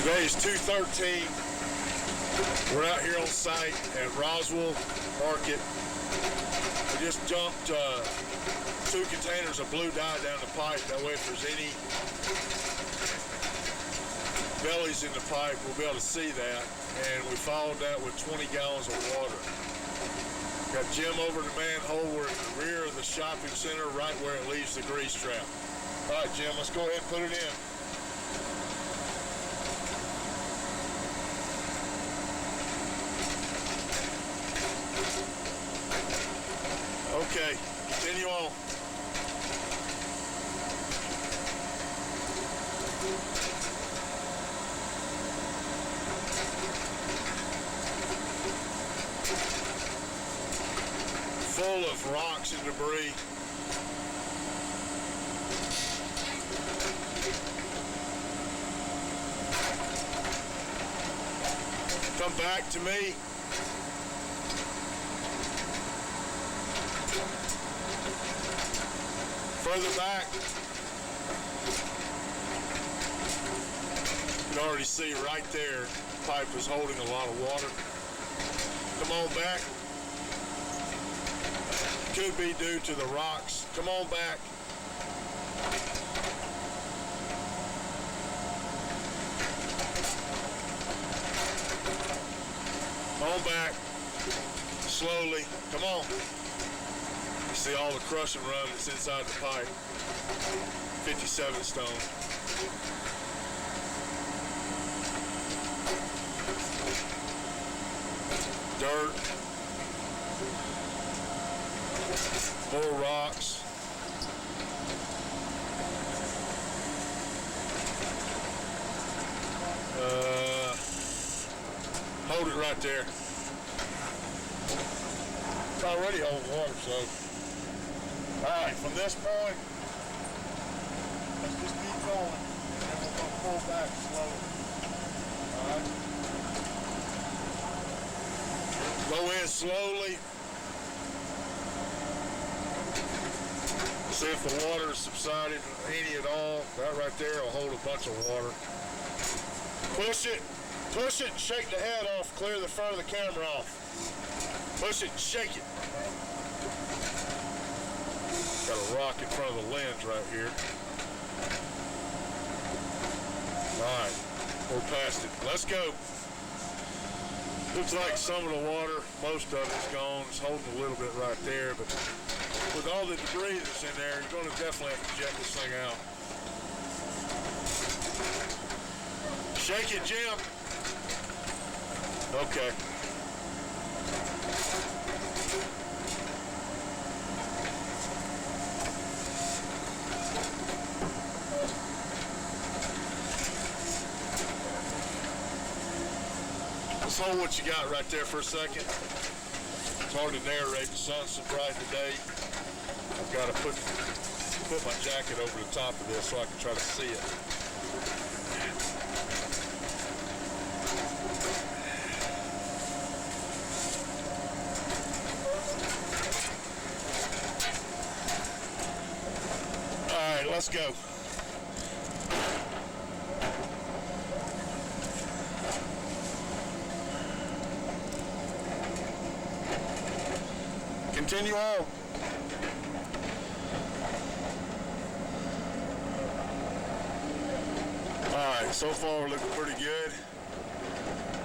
Today is 2/13. We're out here on site at Roswell Market. We just dumped 2 containers of blue dye down the pipe. That way if there's any bellies in the pipe, we'll be able to see that. And we followed that with 20 gallons of water. Got Jim over the manhole. We're in the rear of the shopping center, right where it leaves the grease trap. All right, Jim, let's go ahead and put it in. Okay, continue on. Full of rocks and debris. Come back to me. Further back. You can already see right there, the pipe is holding a lot of water. Come on back. Could be due to the rocks. Come on back. Come on back. Slowly. Come on. You see all the crush and run that's inside the pipe. 57 stone. Dirt. More rocks. Hold it right there. It's already holding water, so. Alright, from this point, let's just keep going, and then we're going to pull back slowly. Alright? Go in slowly. See if the water has subsided any at all. That right there will hold a bunch of water. Push it and shake the head off, clear the front of the camera off. Push it and shake it. Got a rock in front of the lens right here. Alright, we're past it. Let's go. Looks like some of the water, most of it's gone. It's holding a little bit right there, but with all the debris that's in there, you're going to definitely have to jet this thing out. Shake it, Jim. Okay. Let's hold what you got right there for a second. It's hard to narrate. The sun's so bright today. I've got to put my jacket over the top of this so I can try to see it. All right, let's go. Continue on. Alright, so far we're looking pretty good.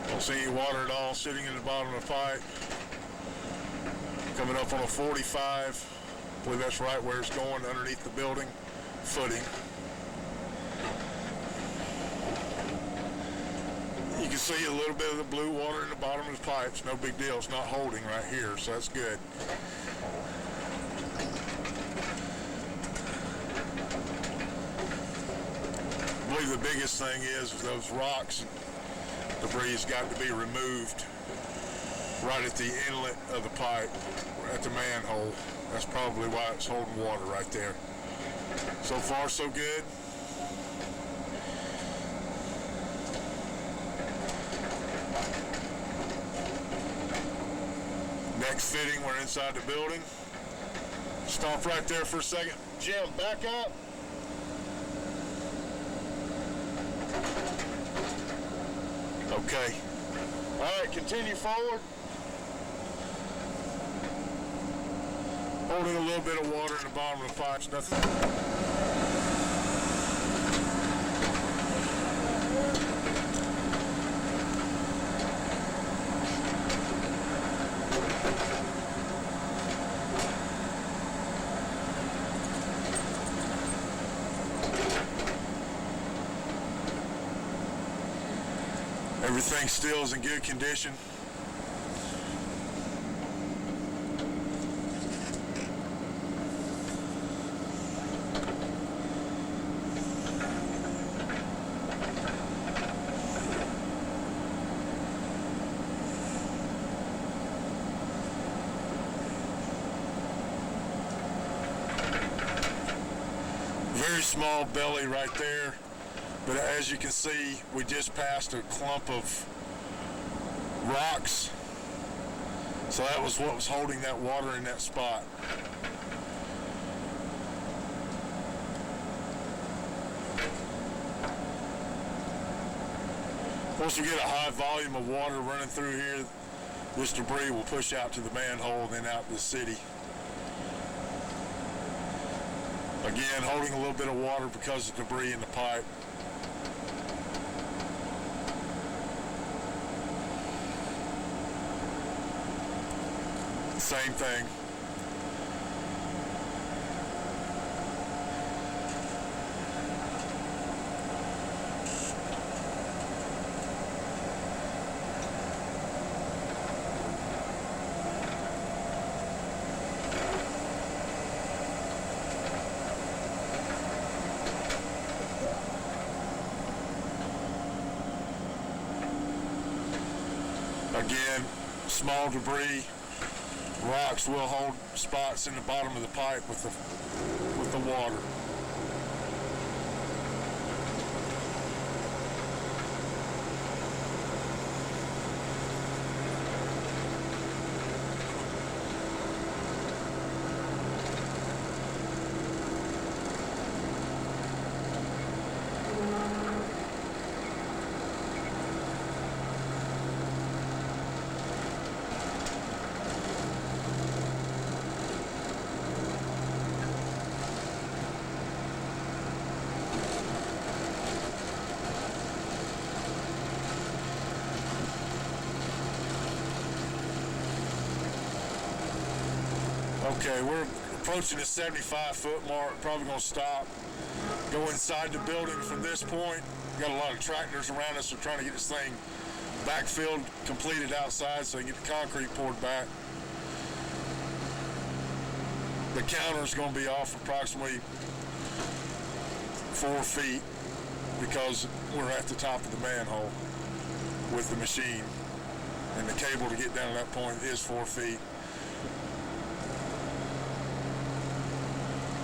Don't see any water at all sitting in the bottom of the pipe. Coming up on a 45. I believe that's right where it's going, underneath the building footing. You can see a little bit of the blue water in the bottom of the pipes. No big deal. It's not holding right here, so that's good. I believe the biggest thing is those rocks and debris has got to be removed right at the inlet of the pipe, at the manhole. That's probably why it's holding water right there. So far, so good. Next fitting, we're inside the building. Stop right there for a second. Jim, back up. Okay. All right, continue forward. Holding a little bit of water in the bottom of the pipes, nothing. Everything still is in good condition. Very small belly right there. But as you can see, we just passed a clump of rocks. So that was what was holding that water in that spot. Once we get a high volume of water running through here, this debris will push out to the manhole and then out to the city. Again, holding a little bit of water because of debris in the pipe. Same thing. Again, small debris. Rocks will hold spots in the bottom of the pipe with the water. Okay, we're approaching the 75-foot mark, probably gonna stop. Go inside the building from this point. Got a lot of tractors around us, so trying to get this thing backfilled, completed outside so they can get the concrete poured back. The counter's gonna be off approximately 4 feet because we're at the top of the manhole with the machine. And the cable to get down to that point is 4 feet.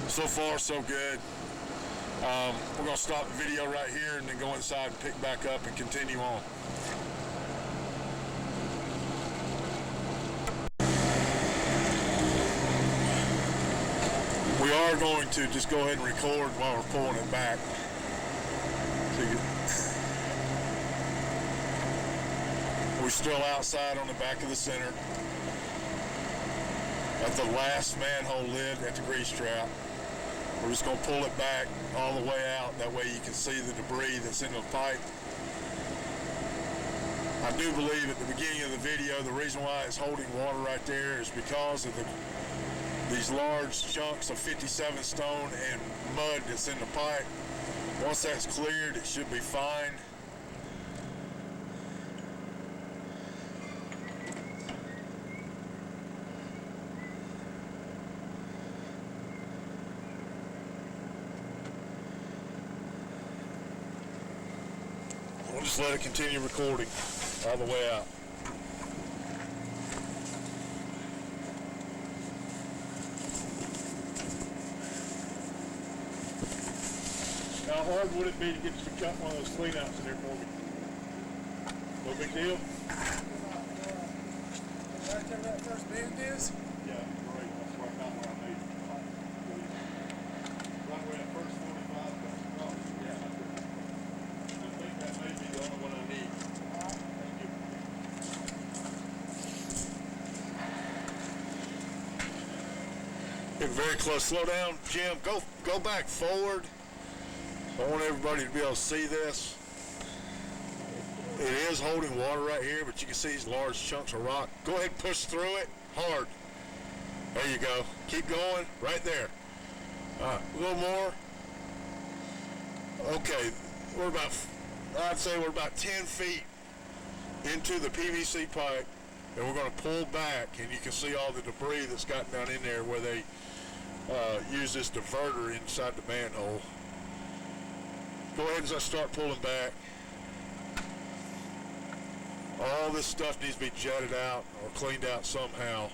So far, so good. We're gonna stop the video right here and then go inside and pick back up and continue on. We are going to just go ahead and record while we're pulling it back. We're still outside on the back of the center at the last manhole lid at the grease trap. We're just going to pull it back all the way out. That way you can see the debris that's in the pipe. I do believe at the beginning of the video, the reason why it's holding water right there is because of these large chunks of 57 stone and mud that's in the pipe. Once that's cleared, it should be fine. We'll just let it continue recording all the way out. How hard would it be to get you to cut one of those cleanouts in there for me? No big deal? Right there where that first bend is? Yeah, great. That's where I found where I made it. Right where that first 45 comes across. Yeah, I think that may be the only one I need. very close. Slow down, Jim. Go back forward. I want everybody to be able to see this. It is holding water right here, but you can see these large chunks of rock. Go ahead and push through it hard. There you go. Keep going. Right there. A little more. Okay. I'd say we're about 10 feet into the PVC pipe, and we're going to pull back, and you can see all the debris that's gotten down in there where they use this diverter inside the manhole. Go ahead and start pulling back. All this stuff needs to be jetted out or cleaned out somehow.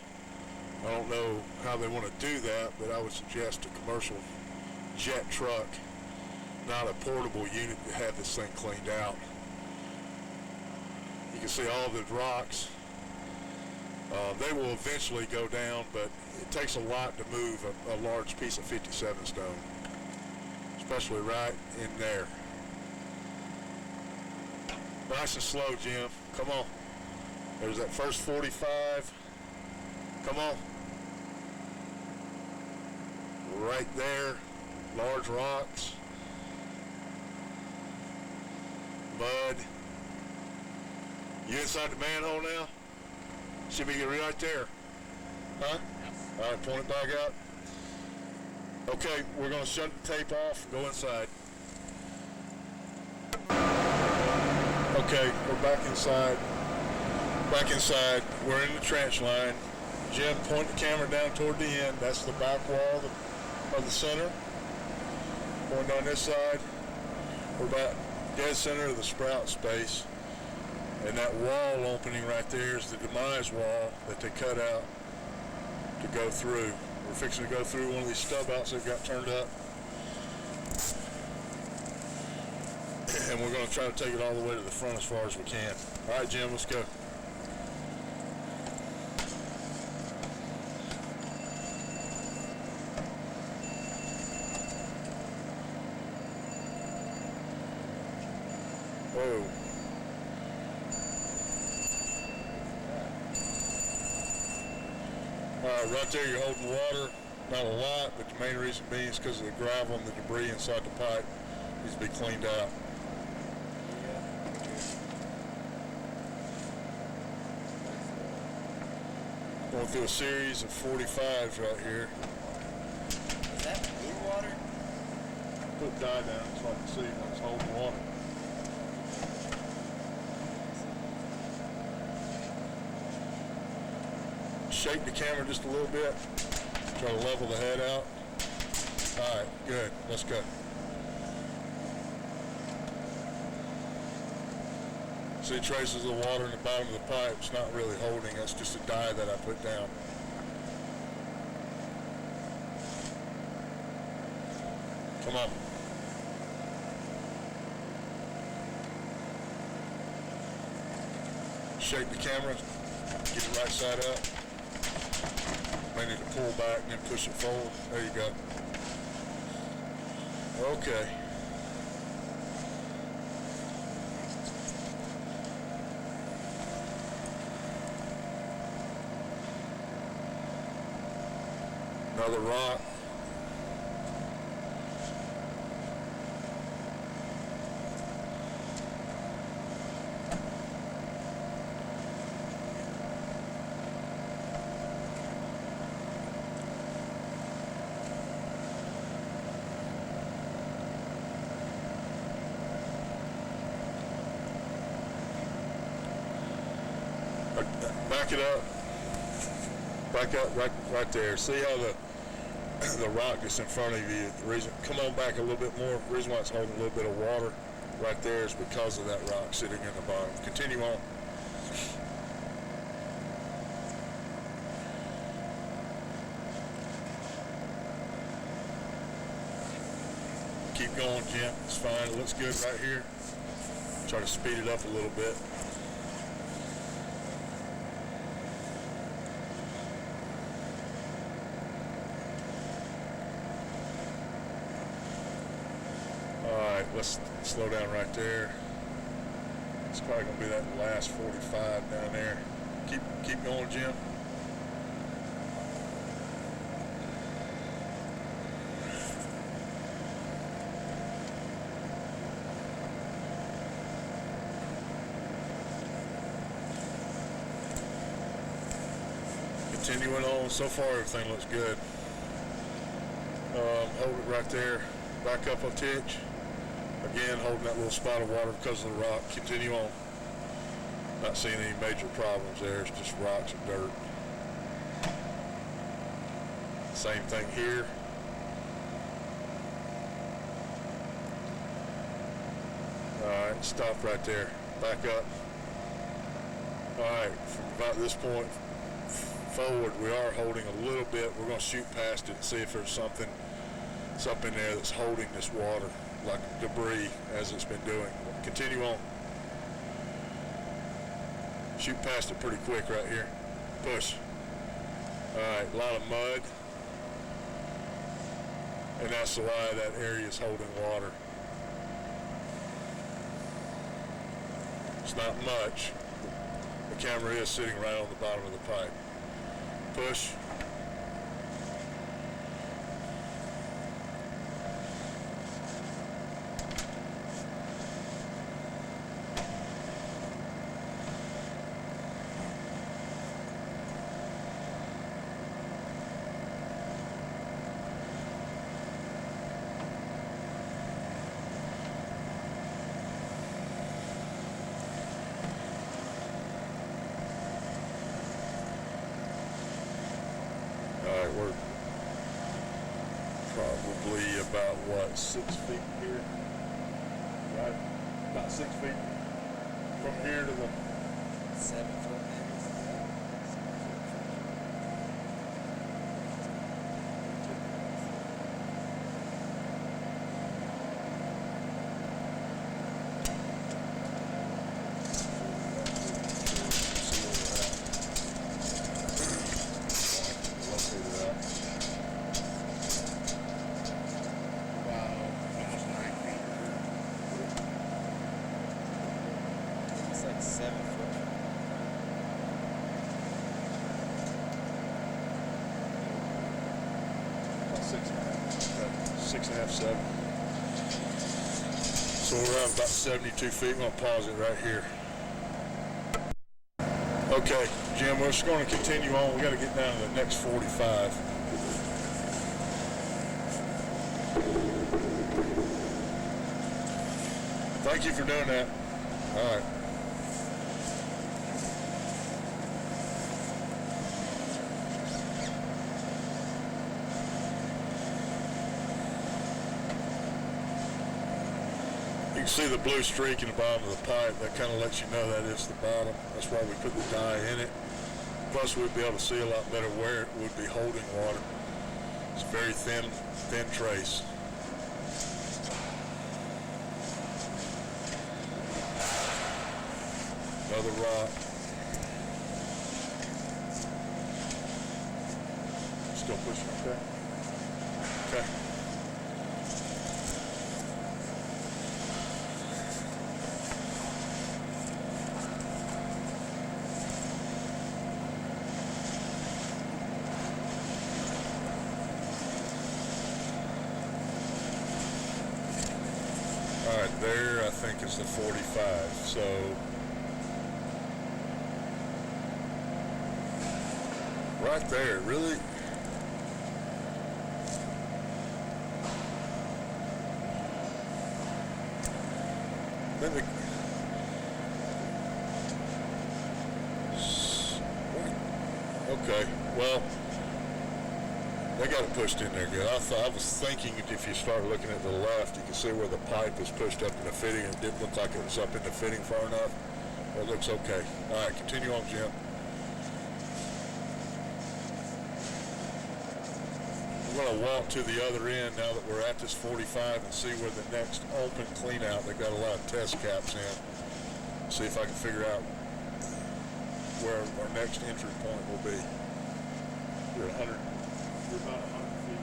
I don't know how they want to do that, but I would suggest a commercial jet truck, not a portable unit, to have this thing cleaned out. You can see all the rocks. They will eventually go down, but it takes a lot to move a large piece of 57 stone, especially right in there. Nice and slow, Jim. Come on. There's that first 45. Come on. Right there. Large rocks. Mud. You inside the manhole now? Should be right there. Huh? Yes. All right, point it back out. Okay, we're going to shut the tape off and go inside. Okay, we're back inside. Back inside. We're in the trench line. Jim, point the camera down toward the end. That's the back wall of the center. Going down this side. We're about dead center of the sprout space. And that wall opening right there is the demise wall that they cut out to go through. We're fixing to go through one of these stub outs that got turned up. And we're going to try to take it all the way to the front as far as we can. All right, Jim, let's go. Whoa. Right there you're holding water, not a lot, but the main reason being is because of the gravel and the debris inside the pipe needs to be cleaned out. Going through a series of 45s right here. Is that blue water? Put dye down so I can see when it's holding water. Shake the camera just a little bit. Try to level the head out. All right, good. Let's go. See traces of water in the bottom of the pipe. It's not really holding. That's just a dye that I put down. Come on. Shake the camera. Get the right side up. May need to pull back and then push it forward. There you go. Okay. Another rock. Back it up. Back up right there. See how the rock is in front of you. The reason, come on back a little bit more. The reason why it's holding a little bit of water right there is because of that rock sitting in the bottom. Continue on. Keep going, Jim. It's fine. It looks good right here. Try to speed it up a little bit. Let's slow down right there. It's probably going to be that last 45 down there. Keep going, Jim. Continuing on, so far everything looks good. Hold it right there. Back up a titch. Again, holding that little spot of water because of the rock. Continue on. Not seeing any major problems there. It's just rocks and dirt. Same thing here. Alright, stop right there. Back up. Alright, from about this point forward, we are holding a little bit. We're going to shoot past it and see if there's something up in there that's holding this water, like debris, as it's been doing. Continue on. Shoot past it pretty quick right here. Push. Alright, a lot of mud. And that's why that area is holding water. It's not much. The camera is sitting right on the bottom of the pipe. Push. We're probably about, what, 6 feet here? Right? About 6 feet from here to the... 7 foot maybe. Like 7 foot. About 6.5, 7. So we're at about 72 feet. I'm going to pause it right here. Okay, Jim, we're just going to continue on. We got to get down to the next 45. Thank you for doing that. All right. You can see the blue streak in the bottom of the pipe. That kind of lets you know that is the bottom. That's why we put the dye in it. Plus, we'd be able to see a lot better where it would be holding water. It's a very thin trace. Another rock. Still pushing, okay? Okay. All right, there I think is the 45. So right there, really. Then the, okay, well, they got it pushed in there good. I was thinking if you start looking at the left, you can see where the pipe is pushed up in the fitting, and it didn't look like it was up in the fitting far enough. It looks okay. All right, continue on, Jim. We're going to walk to the other end now that we're at this 45 and see where the next open clean out. They've got a lot of test caps in. See if I can figure out where our next entry point will be. We're about 100 feet.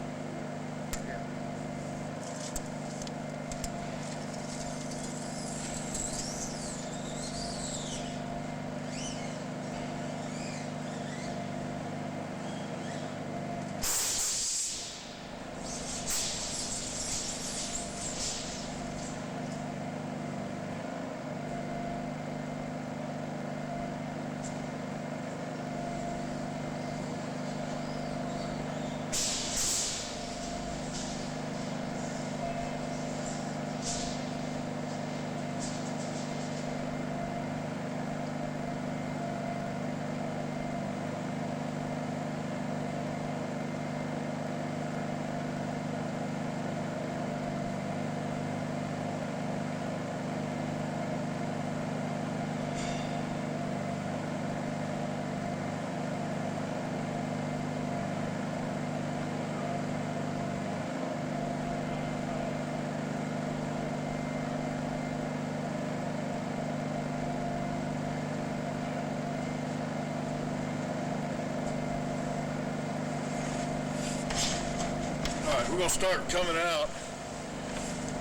we're gonna start coming out.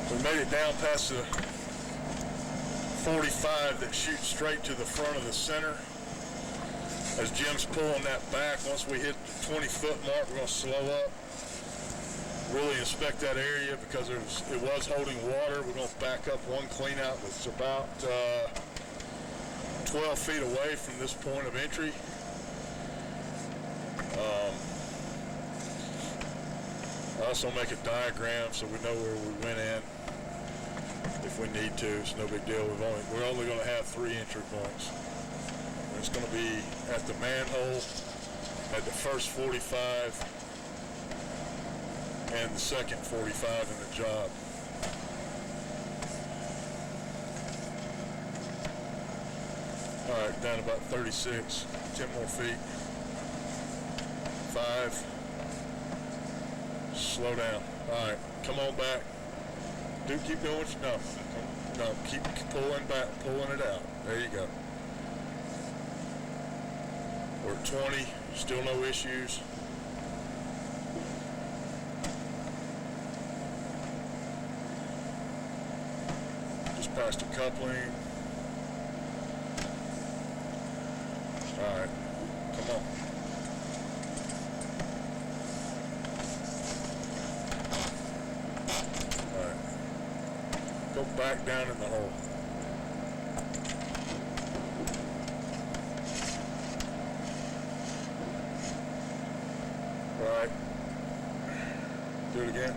We made it down past the 45 that shoots straight to the front of the center. As Jim's pulling that back, once we hit the 20-foot mark, we're gonna slow up. Really inspect that area because it was holding water. We're gonna back up one clean out that's about 12 feet away from this point of entry. I also make a diagram so we know where we went in. If we need to, it's no big deal. We're only going to have 3 entry points. And it's going to be at the manhole, at the first 45, and the second 45 in the job. All right, down about 36, 10 more feet. 5. Slow down. All right, come on back. Keep doing what you know. No, keep pulling back, pulling it out. There you go. We're at 20, still no issues. Just past a coupling. All right, come on. Go back down in the hole. Right. Do it again.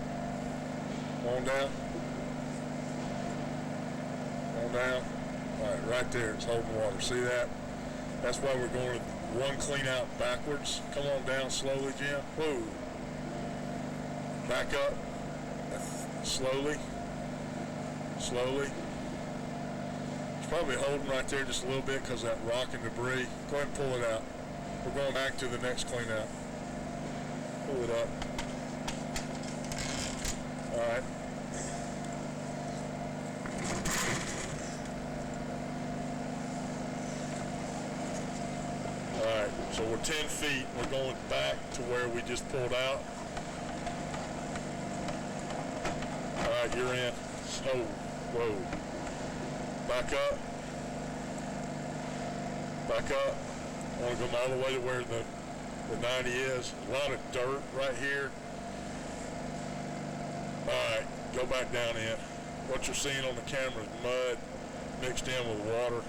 On down. On down. All right, right there. It's holding water. See that? That's why we're going to one clean out backwards. Come on down slowly, Jim. Whoa. Back up. Slowly. Slowly. It's probably holding right there just a little bit because of that rock and debris. Go ahead and pull it out. We're going back to the next clean out. Pull it up. All right. All right, so we're 10 feet. We're going back to where we just pulled out. All right, you're in. Oh. Whoa. Back up. Back up. I want to go all the way to where the 90 is. A lot of dirt right here. Alright, go back down in. What you're seeing on the camera is mud mixed in with water.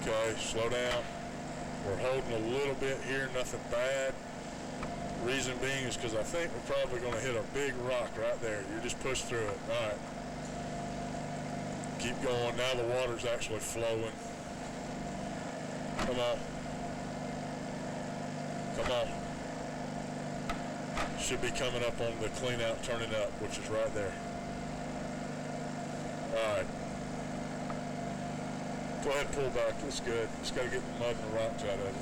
Okay, slow down. We're holding a little bit here, nothing bad. Reason being is because I think we're probably going to hit a big rock right there. You just push through it. All right. Keep going. Now the water's actually flowing. Come on. Come on. Should be coming up on the clean out, turning up, which is right there. All right. Go ahead and pull back. That's good. Just got to get the mud and the rocks out of it.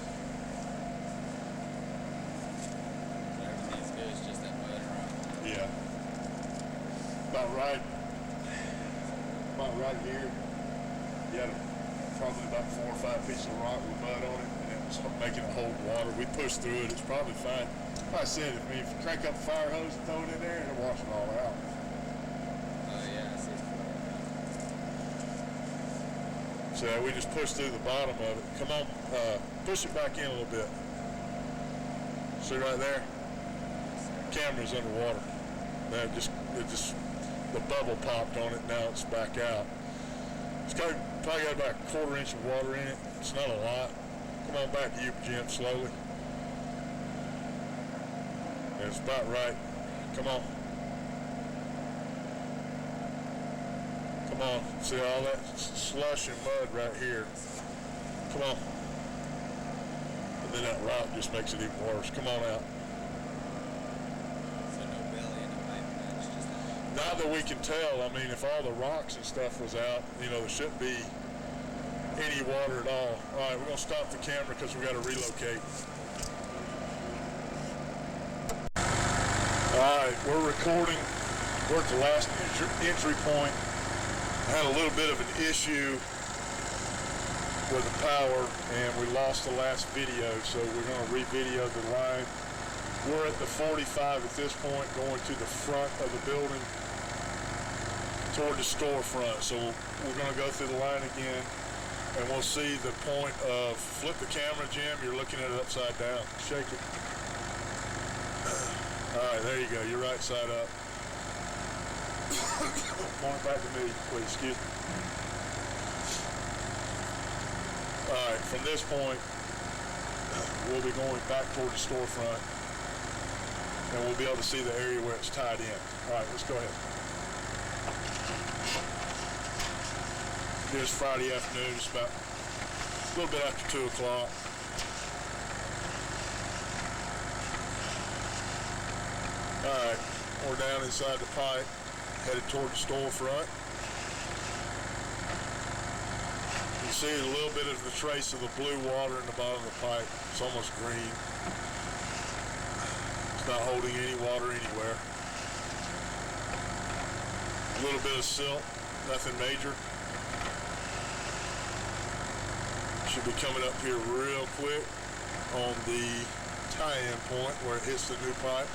Yeah. About right here. You had probably about 4 or 5 pieces of rock with mud on it, and it was making it hold water. We pushed through it. It's probably fine. Like I said, if you crank up a fire hose and throw it in there, it'll wash it all out. Oh yeah, I see. So we just pushed through the bottom of it. Come on, push it back in a little bit. See right there? Camera's underwater. Now the bubble popped on it. Now it's back out. It's probably got about a 1/4 inch of water in it. It's not a lot. Come on back to you, Jim, slowly. And it's about right. Come on. Come on. See all that slush and mud right here. Come on. And then that rock just makes it even worse. Come on out. Not that we can tell. I mean, if all the rocks and stuff was out, there shouldn't be any water at all. All right, we're going to stop the camera because we got to relocate. All right, we're recording. We're at the last entry point. I had a little bit of an issue with the power, and we lost the last video, so we're going to re-video the line. We're at the 45 at this point, going to the front of the building toward the storefront. So we're going to go through the line again, and we'll see the point of, flip the camera, Jim, you're looking at it upside down. Shake it. All right, there you go. You're right side up. Point it back to me, please. Excuse me. All right, from this point, we'll be going back toward the storefront, and we'll be able to see the area where it's tied in. All right, let's go ahead. It is Friday afternoon. It's about a little bit after 2 o'clock. All right, we're down inside the pipe, headed toward the storefront. You see a little bit of the trace of the blue water in the bottom of the pipe. It's almost green. It's not holding any water anywhere. A little bit of silt, nothing major. Should be coming up here real quick on the tie-in point where it hits the new pipe.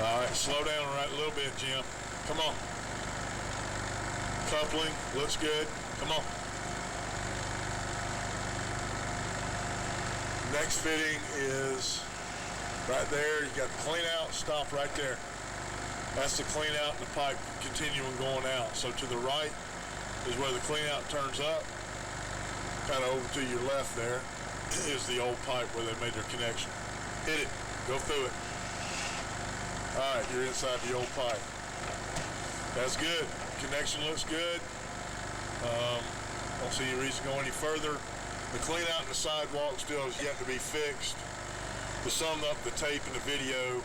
All right, slow down right a little bit, Jim. Come on. Coupling looks good. Come on. Next fitting is right there. You got the clean out, stop right there. That's the clean out and the pipe continuing going out. So to the right is where the clean out turns up. Kind of over to your left there is the old pipe where they made their connection. Hit it, go through it. All right, you're inside the old pipe. That's good. Connection looks good. Don't see any reason to go any further. The clean out in the sidewalk still is yet to be fixed. To sum up the tape and the video,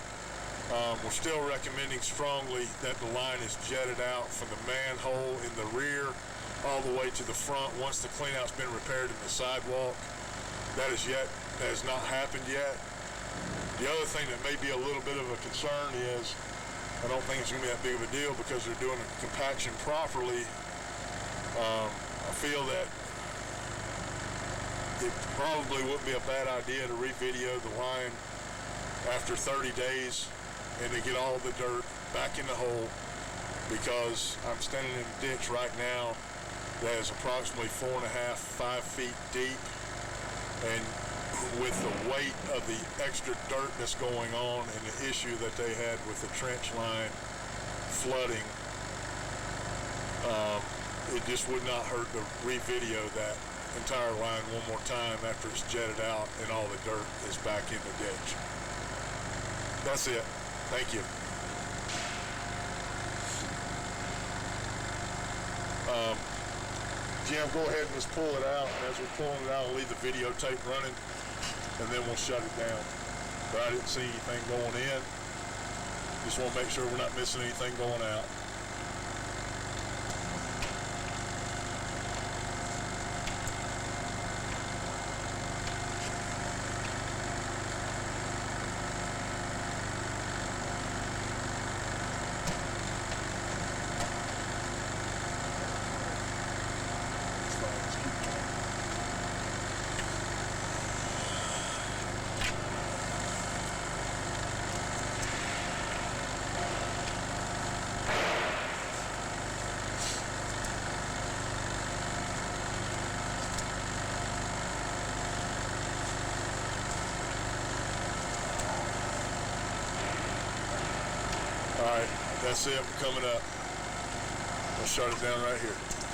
we're still recommending strongly that the line is jetted out from the manhole in the rear all the way to the front once the clean out's been repaired in the sidewalk. That has not happened yet. The other thing that may be a little bit of a concern is, I don't think it's going to be that big of a deal because they're doing the compaction properly. I feel that it probably wouldn't be a bad idea to re-video the line after 30 days and to get all the dirt back in the hole, because I'm standing in a ditch right now that is approximately 4.5, 5 feet deep, and with the weight of the extra dirt that's going on and the issue that they had with the trench line flooding, it just would not hurt to re-video that entire line one more time after it's jetted out and all the dirt is back in the ditch. That's it. Thank you. Jim, go ahead and just pull it out. As we're pulling it out, I'll leave the videotape running, and then we'll shut it down. But I didn't see anything going in. Just want to make sure we're not missing anything going out. All right, that's it. We're coming up. I'll shut it down right here.